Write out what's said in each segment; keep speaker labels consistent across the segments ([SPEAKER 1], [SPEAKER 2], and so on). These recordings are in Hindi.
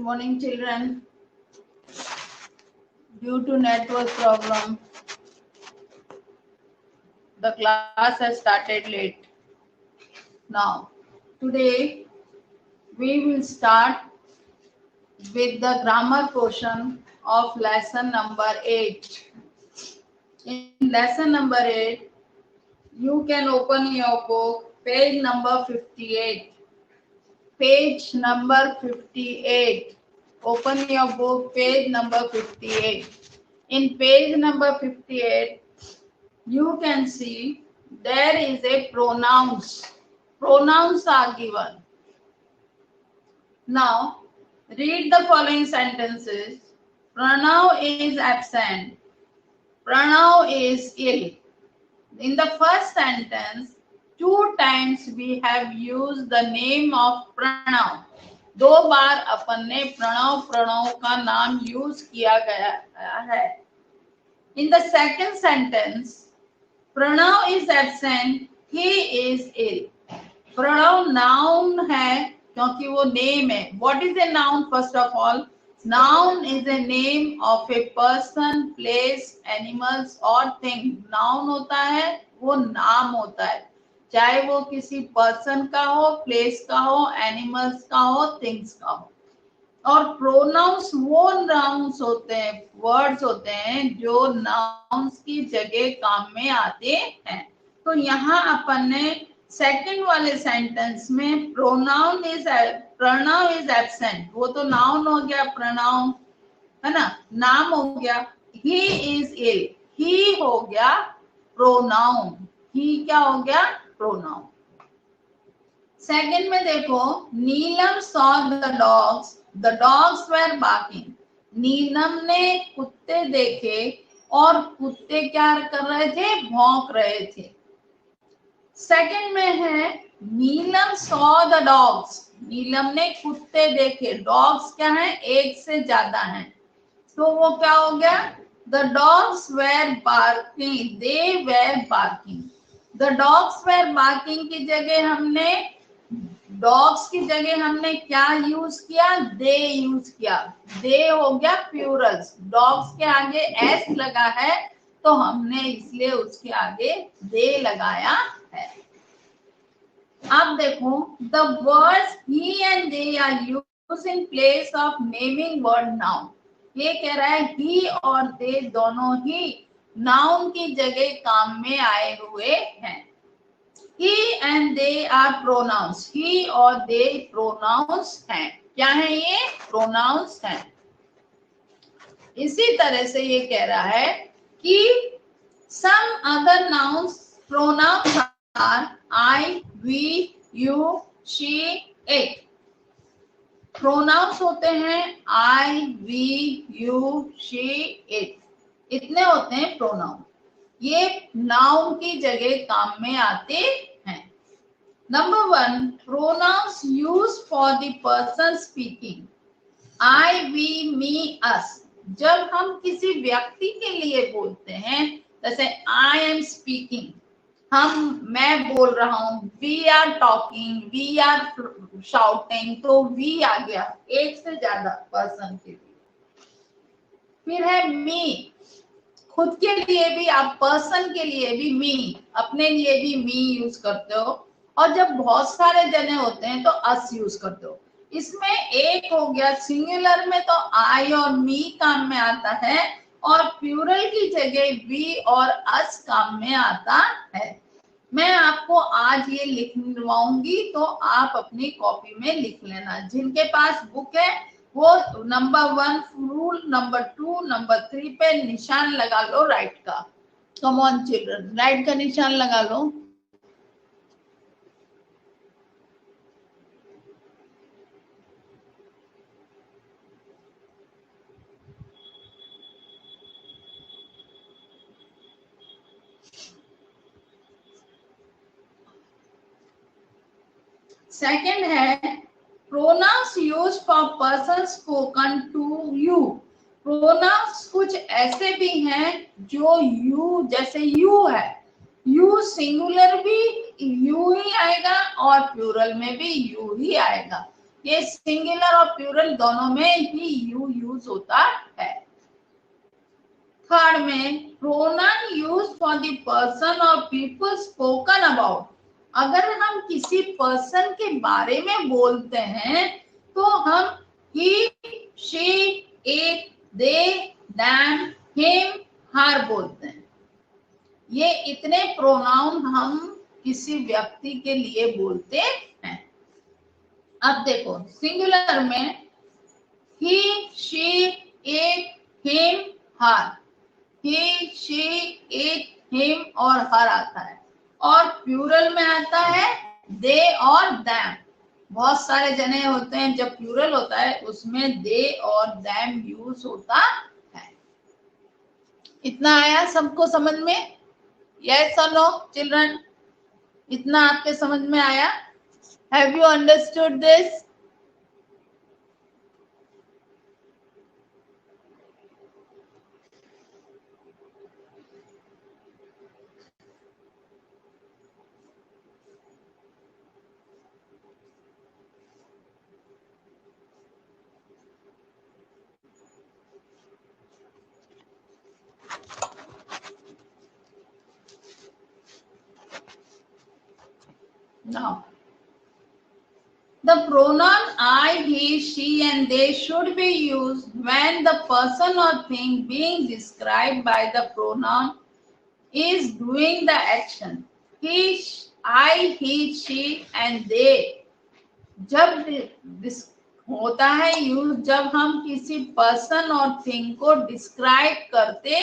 [SPEAKER 1] morning, children. Due to network problem, the class has started late. Now, today we will start with the grammar portion of lesson number 8. In lesson number 8, you can open your book, page number 58. Page number 58. Open your book, page number 58. In page number 58, you can see there is a pronouns. Pronouns are given. Now, read the following sentences. Pronoun is absent. Pronoun is ill. In the first sentence, 2 times we have used the name of pronoun. 2 बार अपन ने प्रणव का नाम यूज किया गया है. In the second sentence, pronoun is absent, he is ill. Pronoun noun है क्योंकि वो name है. What is a noun? First of all, noun is a name of a person, place, animals or thing. Noun होता है वो नाम होता है, चाहे वो किसी पर्सन का हो, प्लेस का हो, एनिमल्स का हो, थिंग्स का हो. और प्रोनाउंस वो नाउन्स होते हैं, वर्ड्स होते हैं जो नाउन्स की जगह काम में आते हैं. तो यहाँ अपन ने सेकंड वाले सेंटेंस में प्रोनाउन इज एब्सेंट, वो तो नाउन हो गया, प्रोनाउन है ना, नाम हो गया. ही इज इल, ही हो गया प्रोनाउन. ही क्या हो गया? प्रोनाउन. सेकंड में देखो, Neelam saw the dogs were barking. Neelam ने कुत्ते देखे और कुत्ते क्या कर रहे थे? भौंक रहे थे. सेकंड में है नीलम सॉ द डॉग्स. नीलम ने कुत्ते देखे. डॉग्स क्या है? एक से ज्यादा हैं, तो वो क्या हो गया? The dogs were barking, they were barking. The dogs were barking की जगह हमने, डॉग्स की जगह हमने क्या यूज किया? दे यूज किया. दे हो गया प्लूरल्स. डॉग्स के आगे एस लगा है तो हमने इसलिए उसके आगे दे लगाया है. अब देखो, the words he and they are used in place of naming word noun. ये कह रहा है ही और दे दोनों ही नाउन की जगह काम में आए हुए हैं. He and they are pronouns. He और they pronouns हैं. क्या है ये? pronouns हैं. इसी तरह से ये कह रहा है कि some other nouns pronouns are I, we, you, she, it. pronouns होते हैं I, we, you, she, it. इतने होते हैं प्रोनाउन. ये नाउन की जगह काम में आते हैं. Number 1, pronouns used for the person speaking. I, we, me, us. जब हम किसी व्यक्ति के लिए बोलते हैं, जैसे आई एम स्पीकिंग, मैं बोल रहा हूं. We are talking, we are shouting, तो वी आ गया एक से ज्यादा पर्सन के लिए. फिर है मी. खुद के लिए भी आप, पर्सन के लिए भी मी, अपने लिए भी मी यूज करते हो. और जब बहुत सारे जने होते हैं तो अस यूज करते हो. इसमें एक हो गया सिंगुलर में तो आई और मी काम में आता है, और प्लूरल की जगह वी और अस काम में आता है. मैं आपको आज ये लिखवाऊंगी तो आप अपनी कॉपी में लिख लेना. जिनके पास बुक है वो नंबर 1 रूल, नंबर 2, नंबर 3 पे निशान लगा लो राइट का. कम ऑन चिल्ड्रन, राइट का निशान लगा लो. सेकंड है pronouns used for person spoken to you. Pronouns कुछ ऐसे भी हैं जो यू, जैसे यू है, यू सिंगुलर भी यू ही आएगा और प्लूरल में भी यू ही आएगा. ये सिंगुलर और प्लूरल दोनों में ही यू यूज होता है। थर्ड में pronoun use for the person और पीपल स्पोकन अबाउट। अगर हम किसी पर्सन के बारे में बोलते हैं तो हम he, she, it, they, them, him, her बोलते हैं। ये इतने प्रोनाउन हम किसी व्यक्ति के लिए बोलते हैं। अब देखो सिंगुलर में he, she, it, him, her. He, she, it, him और हर आता है। और प्लूरल में आता है दे और दैम। बहुत सारे जने होते हैं, जब प्लूरल होता है उसमें दे और दैम यूज होता है। इतना आया सबको समझ में? यस और नो चिल्ड्रन? इतना आपके समझ में आया? Have you understood this? Now, the pronoun I, he, she and they should be used when the person or thing being described by the pronoun is doing the action. He, I, he, she and they जब होता है यूज जब हम किसी पर्सन और थिंग को डिस्क्राइब करते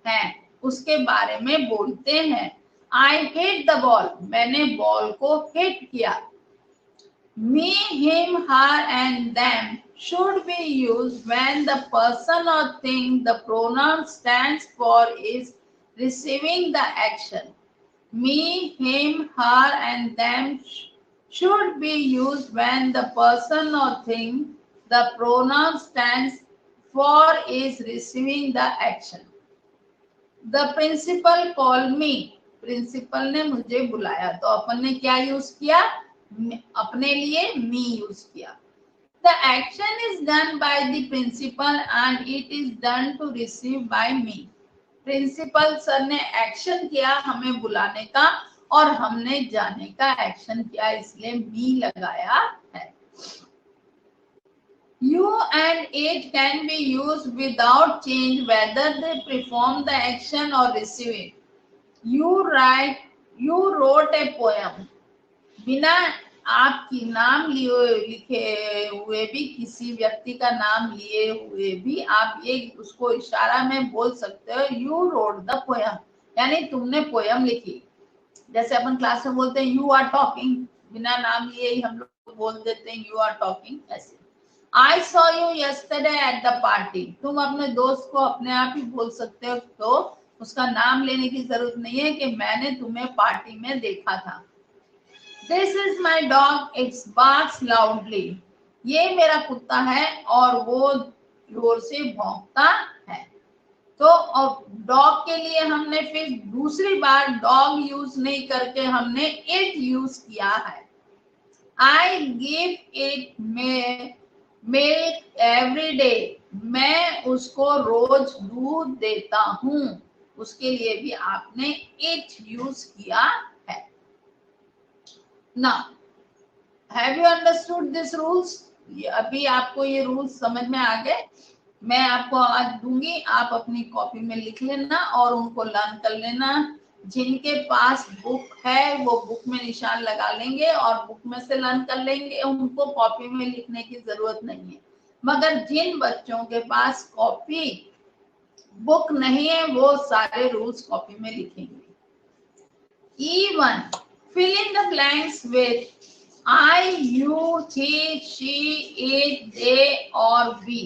[SPEAKER 1] हैं, उसके बारे में बोलते हैं। आई हिट द बॉल, मैंने बॉल को हिट किया। Me, him, her and them should be used when the person or thing the pronoun stands for is receiving the action. Me, him, her and them should be used when the person or thing the pronoun stands for is receiving the action. The principal called me. Principal ने मुझे बुलाया, तो अपन ने क्या यूज किया? अपने लिए मी यूज किया। The action is done by the principal and it is done to receive by me. Principal sir ने एक्शन किया हमें बुलाने का और हमने जाने का एक्शन किया, इसलिए मी लगाया है। You and it can be used without change whether they perform the action or receive it. You wrote a poem. बिना आपकी नाम लिखे हुए भी, किसी व्यक्ति का नाम लिए हुए भी आप ये उसको इशारा में बोल सकते हो, यू रोट द पोयम, यानी तुमने पोयम लिखी। जैसे अपन क्लास में बोलते हैं यू आर टॉकिंग, बिना नाम लिए ही हम लोग बोल देते हैं यू आर टॉकिंग। ऐसे I saw you yesterday at the party, तुम अपने दोस्त को अपने आप ही बोल सकते हो, तो उसका नाम लेने की जरूरत नहीं है कि मैंने तुम्हें पार्टी में देखा था। This is my dog, it barks loudly. ये मेरा कुत्ता है और वो जोर से भौंकता है। तो डॉग के लिए हमने फिर दूसरी बार डॉग यूज नहीं करके हमने इट यूज किया है। I give it milk every day. मैं उसको रोज दूध देता हूँ, उसके लिए भी आपने इट यूज किया है। Now, have you understood these rules? अभी आपको ये रूल्स समझ में आ गए? मैं आपको आज दूंगी, आप अपनी कॉपी में लिख लेना और उनको लर्न कर लेना। जिनके पास बुक है वो बुक में निशान लगा लेंगे और बुक में से लर्न कर लेंगे, उनको कॉपी में लिखने की जरूरत नहीं है। मगर जिन बच्चों के पास कॉपी बुक नहीं है वो सारे रूल्स कॉपी में लिखेंगे। E1, fill in the blanks with I, you, he, she, it, they और we।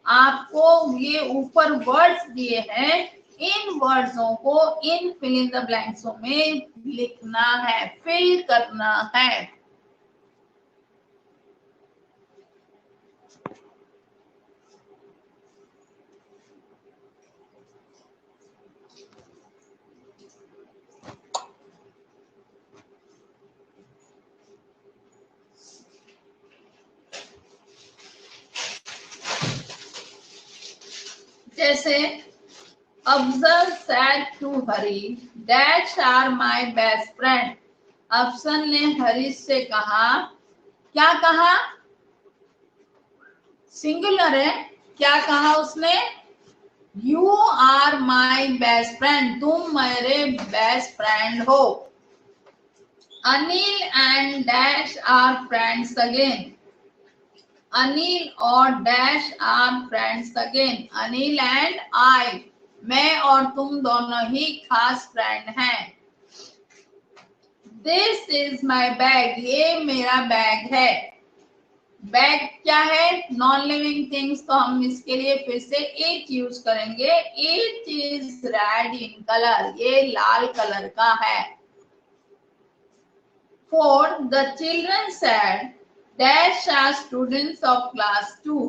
[SPEAKER 1] आपको ये ऊपर वर्ड्स दिए हैं, इन वर्ड्सों को इन फिल इन द ब्लैंक्सों में लिखना है, फिल करना है। जैसे Afzal said to Hari dash are my best friend. Afzal ने हरीश से कहा, क्या कहा? सिंगुलर है, क्या कहा उसने? You are my best friend. तुम मेरे बेस्ट फ्रेंड हो. Anil and dash are friends again. Anil और dash are friends again. Anil and I, मैं और तुम दोनों ही खास फ्रेंड हैं. दिस इज माई बैग, ये मेरा बैग है. बैग क्या है? नॉन लिविंग थिंग्स, तो हम इसके लिए फिर से इट यूज करेंगे. It is red in colour, ये लाल कलर का है. 4. The children said dash are students of class 2.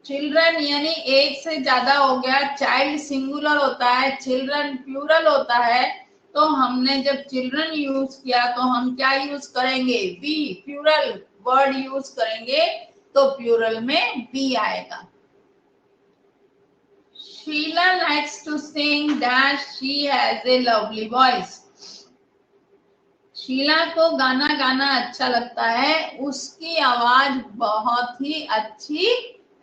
[SPEAKER 1] Children यानी एक से ज्यादा हो गया. चाइल्ड सिंगुलर होता है, चिल्ड्रन प्लूरल होता है. तो हमने जब चिल्ड्रन यूज किया तो हम क्या यूज करेंगे? बी. प्लूरल वर्ड यूज करेंगे तो प्लूरल में बी आएगा. Sheila likes to sing dash she has a lovely voice. Sheila को गाना गाना अच्छा लगता है, उसकी आवाज बहुत ही अच्छी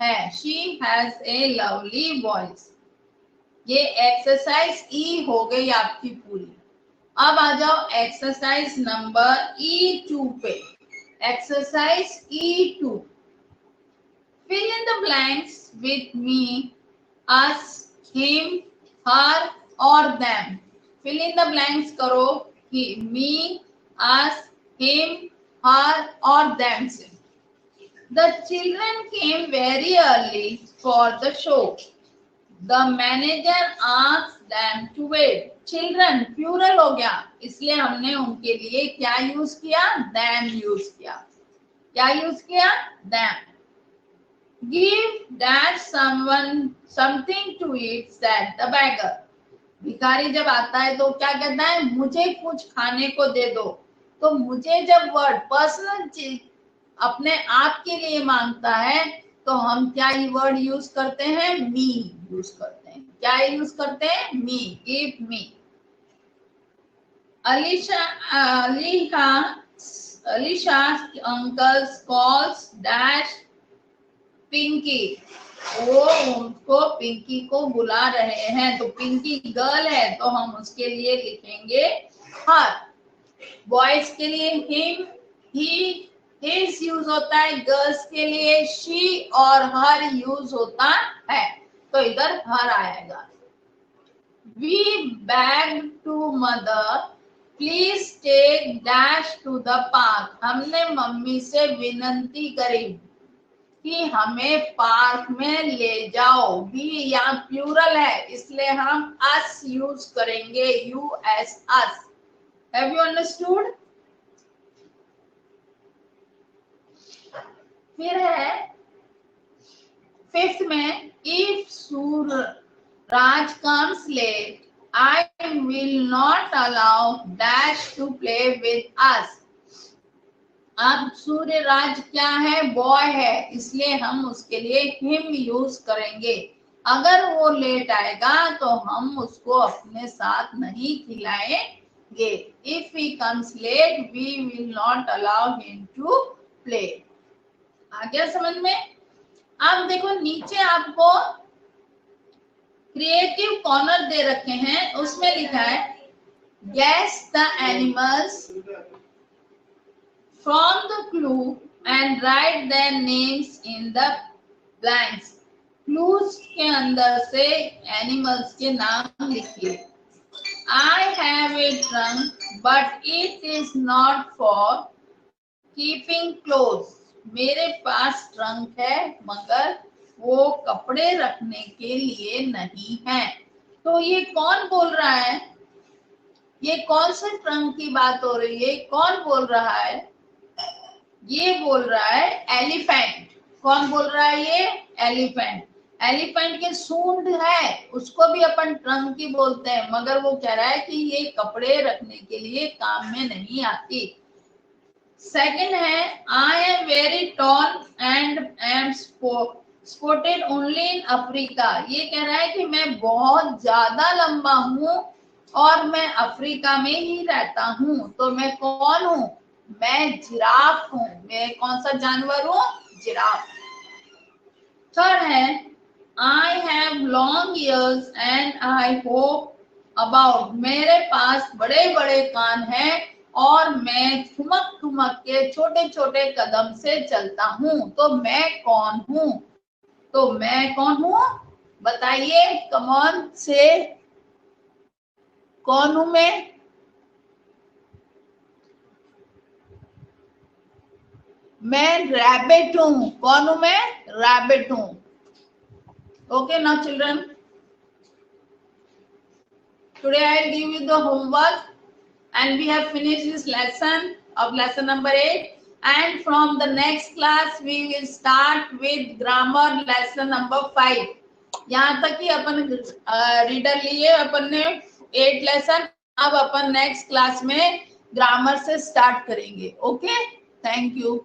[SPEAKER 1] है. She has a lovely voice. ये एक्सरसाइज ई हो गई आपकी पूरी. अब आ जाओ एक्सरसाइज नंबर E2 पे. Exercise E2. Fill in the blanks with me, us, him, her or them. Fill in the blanks करो कि me, us, him, her or them से. The children came very early for the show. The manager asked them to wait. Children plural हो गया, इसलिए हमने उनके लिए क्या यूज किया? them यूज किया. क्या यूज किया? them. Give that someone something to eat, said the beggar. भिखारी जब आता है तो क्या कहता है? मुझे कुछ खाने को दे दो. तो मुझे जब वर्ड पर्सनल चीज अपने आप के लिए मांगता है तो हम क्या वर्ड यूज करते हैं? मी यूज करते हैं. क्या यूज करते हैं? Me. Give me. Alicia's uncle calls dash Pinky. वो उनको पिंकी को बुला रहे हैं. तो पिंकी गर्ल है तो हम उसके लिए लिखेंगे हर. बॉयज के लिए हिम, ही, हिज यूज होता है. गर्ल्स के लिए शी और हर यूज होता है. तो इधर हर आएगा. We begged to mother, please take dash to the park. हमने मम्मी से विनंती करी कि हमें पार्क में ले जाओ. भी यहाँ प्लूरल है इसलिए हम us यूज करेंगे. US, us. Have you understood? फिर है 5th में if Suraj comes late, I will not allow dash to play with us. अब सूर्यराज क्या है? बॉय है, इसलिए हम उसके लिए हिम यूज करेंगे. अगर वो लेट आएगा तो हम उसको अपने साथ नहीं खिलाएंगे. If he comes late we will not allow him to play. आ गया समझ में? अब देखो नीचे आपको क्रिएटिव कॉर्नर दे रखे हैं, उसमें लिखा है guess the animals from the clue and write their names in the blanks. Clues के अंदर से एनिमल्स के नाम लिखिए. I have a trunk but it is not for keeping clothes. मेरे पास ट्रंक है मगर वो कपड़े रखने के लिए नहीं है. तो ये कौन बोल रहा है? ये कौन से ट्रंक की बात हो रही है? कौन बोल रहा है? ये बोल रहा है एलिफेंट. कौन बोल रहा है? ये एलिफेंट. एलिफेंट के सूंड है, उसको भी अपन ट्रंक ही बोलते हैं, मगर वो कह रहा है कि ये कपड़े रखने के लिए काम में नहीं आती. सेकंड है I am very tall and am sported only in Africa, ये कह रहा है कि मैं बहुत ज्यादा लंबा हूं और मैं अफ्रीका में ही रहता हूं। तो मैं कौन हूं? मैं जिराफ हूं। मैं कौन सा जानवर हूं? जिराफ। थर्ड है I have long years and I hope about, मेरे पास बड़े बड़े कान हैं और मैं ठुमक ठुमक के छोटे छोटे कदम से चलता हूं। तो मैं कौन हूं? तो मैं कौन हूं? बताइए, कमॉन से, कौन हूं मैं? मैं रैबिट हूं। कौन हूं मैं? रैबिट हूं। Okay now children, today I'll give you the homework and we have finished this lesson of lesson number 8, and from the next class we will start with grammar lesson number 5. यहाँ तक कि अपन रीडर लिए अपन ने 8 लेसन, अब अपन नेक्स्ट क्लास में ग्रामर से स्टार्ट करेंगे। Okay, thank you.